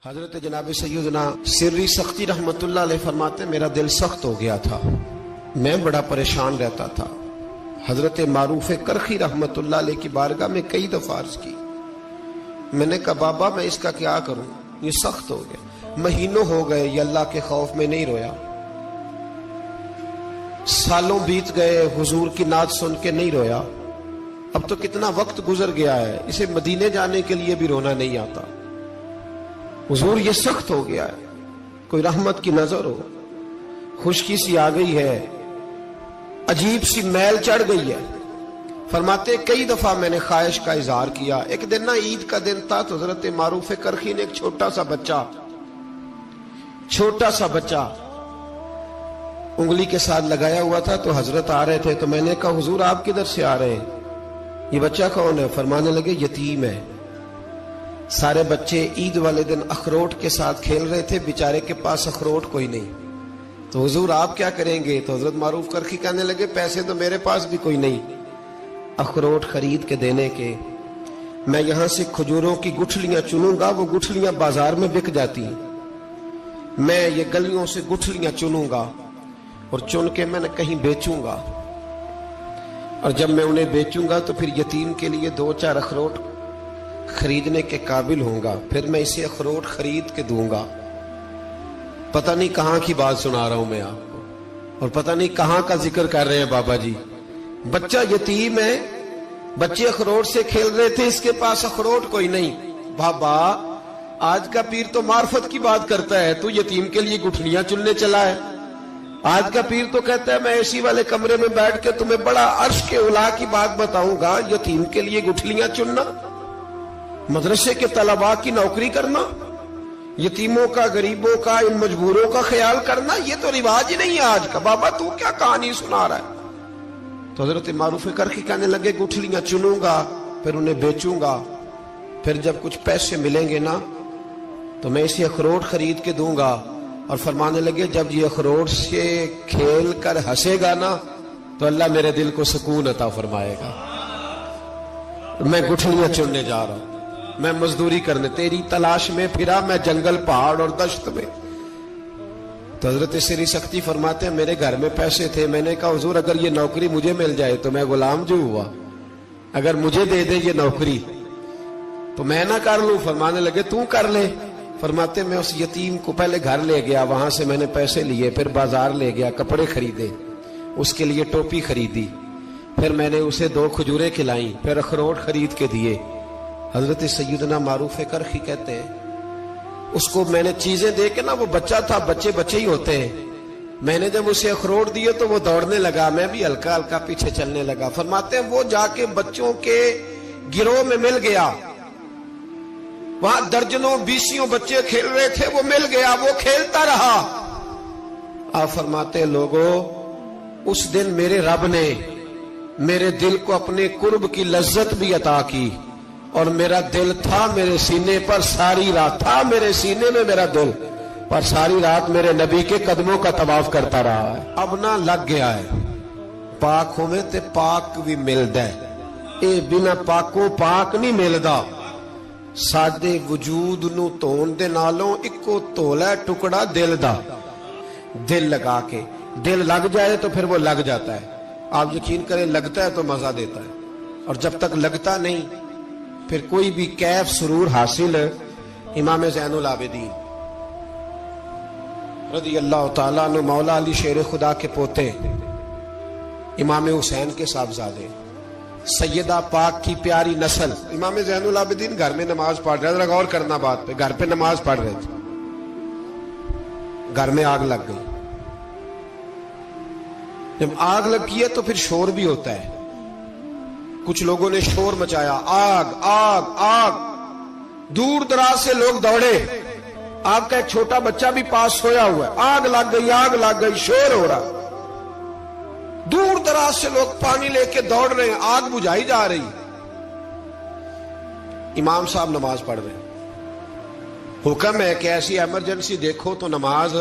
حضرت جناب سیدنا سری سختی رحمت اللہ علیہ فرماتے میرا دل سخت ہو گیا تھا، میں بڑا پریشان رہتا تھا۔ حضرت معروف کرخی رحمت اللہ علیہ کی بارگاہ میں کئی دفعہ عرض کی، میں نے کہا بابا میں اس کا کیا کروں، یہ سخت ہو گیا، مہینوں ہو گئے یہ اللہ کے خوف میں نہیں رویا، سالوں بیت گئے حضور کی نعت سن کے نہیں رویا، اب تو کتنا وقت گزر گیا ہے، اسے مدینے جانے کے لیے بھی رونا نہیں آتا، حضور یہ سخت ہو گیا ہے، کوئی رحمت کی نظر ہو، خشکی سی آ گئی ہے، عجیب سی میل چڑھ گئی ہے۔ فرماتے کئی دفعہ میں نے خواہش کا اظہار کیا۔ ایک دن نا عید کا دن تھا تو حضرت معروف کرخی نے ایک چھوٹا سا بچہ انگلی کے ساتھ لگایا ہوا تھا، تو حضرت آ رہے تھے، تو میں نے کہا حضور آپ کدھر سے آ رہے ہیں، یہ بچہ کون ہے؟ فرمانے لگے یتیم ہے۔ سارے بچے عید والے دن اخروٹ کے ساتھ کھیل رہے تھے، بیچارے کے پاس اخروٹ کوئی نہیں، تو حضور آپ کیا کریں گے؟ تو حضرت معروف کرخی کہنے لگے پیسے تو میرے پاس بھی کوئی نہیں اخروٹ خرید کے دینے کے، میں یہاں سے کھجوروں کی گٹھلیاں چنوں گا، وہ گٹھلیاں بازار میں بک جاتی ہیں، میں یہ گلیوں سے گٹھلیاں چنوں گا اور چن کے میں کہیں بیچوں گا، اور جب میں انہیں بیچوں گا تو پھر یتیم کے لیے 2-4 اخروٹ خریدنے کے قابل ہوں گا، پھر میں اسے اخروٹ خرید کے دوں گا۔ پتہ نہیں کہاں کی بات سنا رہا ہوں میں آپ کو، اور پتہ نہیں کہاں کا ذکر کر رہے ہیں بابا جی۔ بچہ یتیم ہے، بچے اخروٹ سے کھیل رہے تھے، اس کے پاس اخروٹ کوئی نہیں۔ بابا آج کا پیر تو معرفت کی بات کرتا ہے، تو یتیم کے لیے گٹھلیاں چننے چلا ہے۔ آج کا پیر تو کہتا ہے میں اے سی والے کمرے میں بیٹھ کے تمہیں بڑا عرش کے اعلیٰ کی بات بتاؤں گا، یتیم کے لیے گٹھلیاں چننا، مدرسے کے طلباء کی نوکری کرنا، یتیموں کا، غریبوں کا، ان مجبوروں کا خیال کرنا، یہ تو رواج ہی نہیں ہے آج کا۔ بابا تو کیا کہانی سنا رہا ہے؟ تو حضرت معروف کرخی کہنے لگے گٹھلیاں چنوں گا، پھر انہیں بیچوں گا، پھر جب کچھ پیسے ملیں گے نا تو میں اسے اخروٹ خرید کے دوں گا، اور فرمانے لگے جب یہ اخروٹ سے کھیل کر ہنسے گا نا تو اللہ میرے دل کو سکون عطا فرمائے گا۔ میں گٹھلیاں چننے جا رہا ہوں، میں مزدوری کرنے، تیری تلاش میں پھرا میں جنگل، پہاڑ اور دشت میں۔ تو حضرت سری سختی فرماتے ہیں میرے گھر میں پیسے تھے، میں نے کہا حضور اگر یہ نوکری مجھے مل جائے تو میں غلام جو ہوا، اگر مجھے دے دے یہ نوکری تو میں نہ کر لوں؟ فرمانے لگے تو کر لے۔ فرماتے میں اس یتیم کو پہلے گھر لے گیا، وہاں سے میں نے پیسے لیے، پھر بازار لے گیا، کپڑے خریدے، اس کے لیے ٹوپی خریدی، پھر میں نے اسے 2 کھجوریں کھلائیں، پھر اخروٹ خرید کے دیے۔ حضرت سیدنا معروف کرخی کہتے ہیں اس کو میں نے چیزیں دے کے نا، وہ بچہ تھا، بچے ہی ہوتے ہیں، میں نے جب اسے اخروٹ دیے تو وہ دوڑنے لگا، میں بھی ہلکا ہلکا پیچھے چلنے لگا۔ فرماتے ہیں وہ جا کے بچوں کے گروہ میں مل گیا، وہاں درجنوں 20 بچے کھیل رہے تھے، وہ مل گیا، وہ کھیلتا رہا۔ آپ فرماتے ہیں لوگوں اس دن میرے رب نے میرے دل کو اپنے قرب کی لذت بھی عطا کی، اور میرا دل تھا میرے سینے پر ساری رات، تھا میرے سینے میں میرا دل، پر ساری رات میرے نبی کے قدموں کا طواف کرتا رہا ہے۔ اب نہ لگ گیا ہے، پاک ہوئے تے پاک بھی ملدا ہے، اے بنا پاکوں پاک نہیں ملدا۔ ساڈے وجود نو تون دے نالوں اکو تولا ٹکڑا دل دا، دل لگا کے، دل لگ جائے تو پھر وہ لگ جاتا ہے۔ آپ یقین کریں لگتا ہے تو مزہ دیتا ہے، اور جب تک لگتا نہیں پھر کوئی بھی کیف سرور حاصل۔ امام زین العابدین رضی اللہ تعالیٰ عنہ مولا علی شیر خدا کے پوتے، امام حسین کے صاحبزادے، سیدہ پاک کی پیاری نسل، امام زین العابدین گھر میں نماز پڑھ رہے تھے، غور کرنا بات پہ، گھر پہ نماز پڑھ رہے تھے، گھر میں آگ لگ گئی۔ جب آگ لگی ہے تو پھر شور بھی ہوتا ہے، کچھ لوگوں نے شور مچایا، آگ آگ آگ، دور دراز سے لوگ دوڑے، آپ کا ایک چھوٹا بچہ بھی پاس سویا ہوا ہے، آگ لگ گئی، شور ہو رہا، دور دراز سے لوگ پانی لے کے دوڑ رہے ہیں، آگ بجھائی جا رہی، امام صاحب نماز پڑھ رہے ہیں۔ حکم ہے کہ ایسی ایمرجنسی دیکھو تو نماز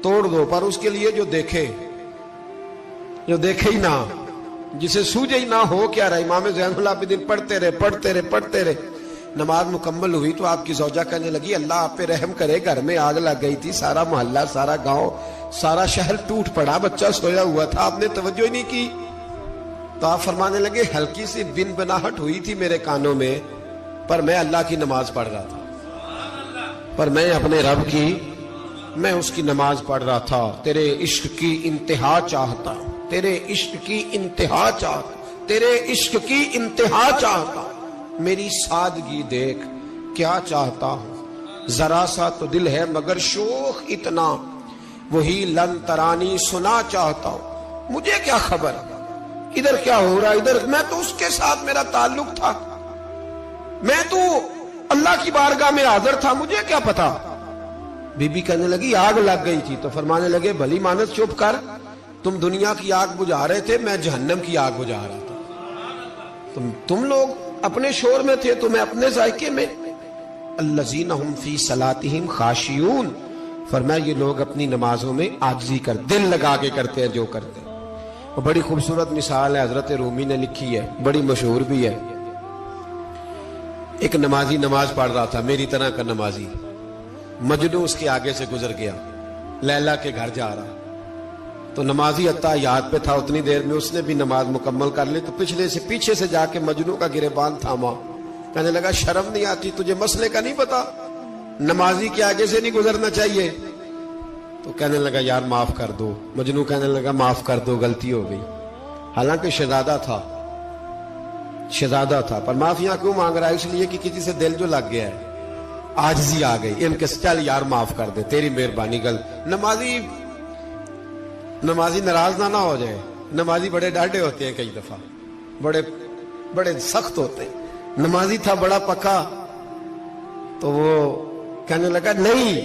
توڑ دو، پر اس کے لیے جو دیکھے ہی نہ، جسے سوجے ہی نہ ہو کیا رہا۔ امام زین العابدین پڑھتے رہے، نماز مکمل ہوئی تو آپ کی زوجہ کہنے لگی اللہ آپ پہ رحم کرے، گھر میں آگ لگ گئی تھی، سارا محلہ، سارا گاؤں، سارا شہر ٹوٹ پڑا، بچہ سویا ہوا تھا، آپ نے توجہ ہی نہیں کی۔ تو آپ فرمانے لگے ہلکی سی بن بناہٹ ہوئی تھی میرے کانوں میں، پر میں اللہ کی نماز پڑھ رہا تھا، پر میں اپنے رب کی، میں اس کی نماز پڑھ رہا تھا۔ تیرے عشق کی انتہا چاہتا، تیرے عشق کی انتہا چاہتا، تیرے عشق کی انتہا چاہتا، میری سادگی دیکھ کیا چاہتا ہوں، ذرا سا تو دل ہے مگر شوخ اتنا، وہی لن ترانی سنا چاہتا ہوں، مجھے کیا خبر ادھر کیا ہو رہا، ادھر میں تو اس کے ساتھ میرا تعلق تھا، میں تو اللہ کی بارگاہ میں حاضر تھا، مجھے کیا پتا۔ بی بی کہنے لگی آگ لگ گئی تھی، تو فرمانے لگے بھلی مانس چپ کر، تم دنیا کی آگ بجھا رہے تھے، میں جہنم کی آگ بجھا رہا تھا، تم لوگ اپنے شور میں تھے تو میں اپنے ذائقے میں۔ الذین ہم فی صلاتہم خاشعون، فرمایا یہ لوگ اپنی نمازوں میں عاجزی کر، دل لگا کے کرتے ہیں جو کرتے ہیں۔ وہ بڑی خوبصورت مثال ہے، حضرت رومی نے لکھی ہے، بڑی مشہور بھی ہے۔ ایک نمازی نماز پڑھ رہا تھا، میری طرح کا نمازی، مجنوں اس کے آگے سے گزر گیا، لیلا کے گھر جا رہا، تو نمازی اتحیات پہ تھا، اتنی دیر میں اس نے بھی نماز مکمل کر لی، تو پیچھے سے جا کے مجنوں کا گریبان تھاما، کہنے لگا شرم نہیں آتی تجھے، مسئلے کا نہیں پتا، نمازی کے آگے سے نہیں گزرنا چاہیے؟ تو کہنے لگا یار معاف کر دو، مجنوں کہنے لگا معاف کر دو، غلطی ہو گئی، حالانکہ شہزادہ تھا، پر معافیاں کیوں مانگ رہا ہے؟ اس لیے کہ کسی سے دل جو لگ گیا ہے، عاجزی آ گئی، ان کے چل یار معاف کر دے، تیری مہربانی، نمازی ناراض نہ ہو جائے، نمازی بڑے ڈاڈے ہوتے ہیں، کئی دفعہ بڑے سخت ہوتے ہیں، نمازی تھا بڑا پکا، تو وہ کہنے لگا نہیں،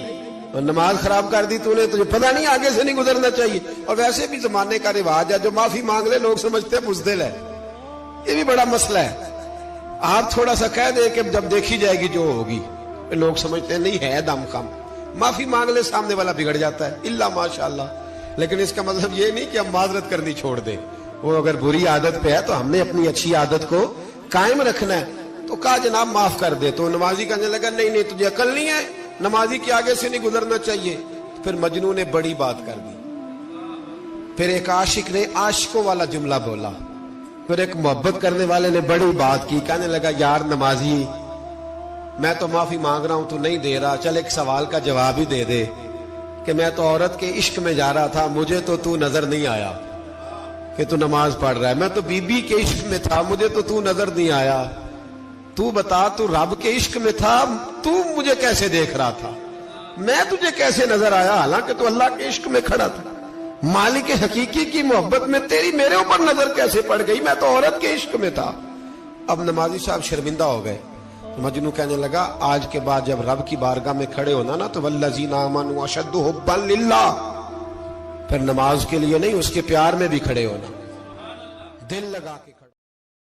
نماز خراب کر دی تو نے، تجھے پتہ نہیں آگے سے نہیں گزرنا چاہیے، اور ویسے بھی زمانے کا رواج ہے، جو معافی مانگ لے لوگ سمجھتے ہیں بزدل ہے، یہ بھی بڑا مسئلہ ہے۔ آپ تھوڑا سا کہہ دیں کہ جب دیکھی جائے گی جو ہوگی، لوگ سمجھتے ہیں نہیں ہے دم کم، معافی مانگ لے سامنے والا بگڑ جاتا ہے، الا ماشاءاللہ، لیکن اس کا مطلب یہ نہیں کہ ہم معذرت کرنی چھوڑ دیں، وہ اگر بری عادت پہ ہے تو ہم نے اپنی اچھی عادت کو قائم رکھنا ہے، تو کہا جناب معاف کر دے، تو نمازی کہنے لگا نہیں تجھے عقل نہیں ہے، نمازی کے آگے سے نہیں گزرنا چاہیے۔ پھر مجنوں نے بڑی بات کر دی، پھر ایک عاشق نے عاشقوں والا جملہ بولا، پھر ایک محبت کرنے والے نے بڑی بات کی، کہنے لگا یار نمازی میں تو معافی مانگ رہا ہوں تو نہیں دے رہا، چل ایک سوال کا جواب ہی دے دے کہ میں تو عورت کے عشق میں جا رہا تھا، مجھے تو نظر نہیں آیا کہ تو نماز پڑھ رہا ہے، میں تو بی بی کے عشق میں تھا، مجھے تو نظر نہیں آیا، تو بتا تو رب کے عشق میں تھا، تو مجھے کیسے دیکھ رہا تھا، میں تجھے کیسے نظر آیا، حالانکہ تو اللہ کے عشق میں کھڑا تھا، مالک حقیقی کی محبت میں تیری میرے اوپر نظر کیسے پڑ گئی، میں تو عورت کے عشق میں تھا۔ اب نمازی صاحب شرمندہ ہو گئے، مجنوں کہنے لگا آج کے بعد جب رب کی بارگاہ میں کھڑے ہونا نا تو والذین آمنوا اشد حبا للہ، پھر نماز کے لیے نہیں، اس کے پیار میں بھی کھڑے ہونا، دل لگا کے۔